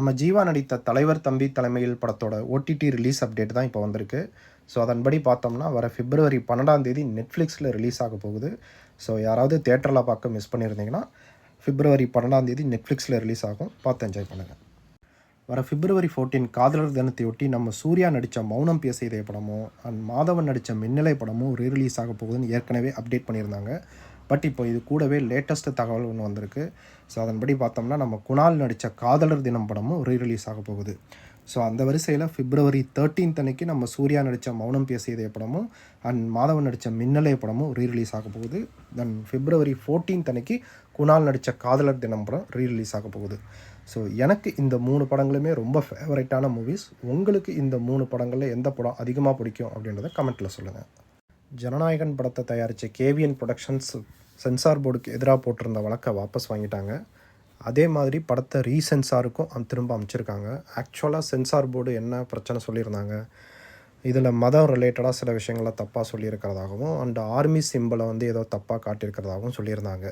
நம்ம ஜீவா நடித்த தலைவர் தம்பி தலைமையில் படத்தோட ஓடிடி ரிலீஸ் அப்டேட் தான் இப்போ வந்திருக்கு. ஸோ அதன்படி பார்த்தோம்னா, வர பிப்ரவரி 12ஆம் தேதி நெட்ஃப்ளிக்ஸில் ரிலீஸ் ஆக போகுது. ஸோ யாராவது தியேட்டரில் பார்க்க மிஸ் பண்ணியிருந்தீங்கன்னா, பிப்ரவரி 12ஆம் தேதி நெட்ஃப்ளிக்ஸில் ரிலீஸ் ஆகும். பார்த்து என்ஜாய் பண்ணுங்கள். வர பிப்ரவரி 14 காதலர் தினத்தையொட்டி நம்ம சூர்யா நடித்த மௌனம் பேச இதய படமும் அண்ட் மாதவன் நடித்த மின்னலை படமும் ரிலீஸ் ஆக போகுதுன்னு ஏற்கனவே அப்டேட் பண்ணியிருந்தாங்க. பட் இப்போ இது கூடவே லேட்டஸ்ட் தகவல் ஒன்று வந்திருக்கு. ஸோ அதன்படி பார்த்தோம்னா, நம்ம குணால் நடித்த காதலர் தினம் படமும் ரிலீஸ் ஆக போகுது. ஸோ அந்த வரிசையில் பிப்ரவரி 13 அன்னைக்கு நம்ம சூர்யா நடித்த மௌனம் பேசியதே படமும் அண்ட் மாதவன் நடித்த மின்னலே படமும் ரிலீஸ் ஆக போகுது. தென் பிப்ரவரி 14 அன்னைக்கு குணால் நடித்த காதலர் தினம் படம் ரிலீஸ் ஆக போகுது. ஸோ எனக்கு இந்த 3 படங்களுமே ரொம்ப ஃபேவரட்டான மூவிஸ். உங்களுக்கு இந்த 3 படங்களில் எந்த படம் அதிகமாக பிடிக்கும் அப்படின்றத கமெண்ட்டில் சொல்லுங்கள். ஜனநாயகன் படத்தை தயாரித்த கேவிஎன் ப்ரொடக்ஷன்ஸ் சென்சார் போர்டுக்கு எதிராக போட்டிருந்த வழக்கை வாபஸ் வாங்கிட்டாங்க. அதே மாதிரி படத்தை ரீசென்சாருக்கும் திரும்ப அமைச்சிருக்காங்க. ஆக்சுவலாக சென்சார் போர்டு என்ன பிரச்சனை சொல்லியிருந்தாங்க, இதில் மதம் ரிலேட்டடாக சில விஷயங்களை தப்பாக சொல்லியிருக்கிறதாகவும் அண்ட் ஆர்மி சிம்பிளை ஏதோ தப்பாக காட்டியிருக்கிறதாகவும் சொல்லியிருந்தாங்க.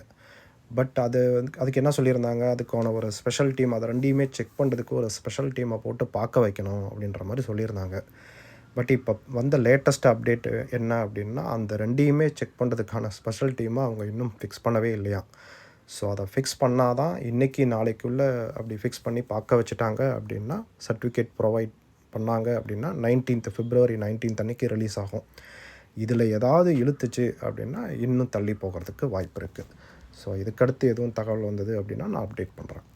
பட் அதுக்கு என்ன சொல்லியிருந்தாங்க, அதுக்கான ஒரு ஸ்பெஷல் டீம், அதை ரெண்டையுமே செக் பண்ணுறதுக்கு ஒரு ஸ்பெஷல் டீமை போட்டு பார்க்க வைக்கணும் அப்படின்ற மாதிரி சொல்லியிருந்தாங்க. பட் இப்போ வந்த லேட்டஸ்ட் அப்டேட்டு என்ன அப்படின்னா, அந்த ரெண்டையுமே செக் பண்ணுறதுக்கான ஸ்பெஷல் டீமை அவங்க இன்னும் ஃபிக்ஸ் பண்ணவே இல்லையா. ஸோ அதை ஃபிக்ஸ் பண்ணால் தான் இன்றைக்கி நாளைக்குள்ளே அப்படி ஃபிக்ஸ் பண்ணி பார்க்க வச்சுட்டாங்க அப்படின்னா, சர்டிஃபிகேட் ப்ரொவைட் பண்ணாங்க அப்படின்னா பிப்ரவரி 19 அன்றைக்கி ரிலீஸ் ஆகும். இதில் ஏதாவது இழுத்துச்சு அப்படின்னா இன்னும் தள்ளி போகிறதுக்கு வாய்ப்பு இருக்குது. ஸோ இதுக்கடுத்து எதுவும் தகவல் வந்தது அப்படின்னா நான் அப்டேட் பண்ணுறேன்.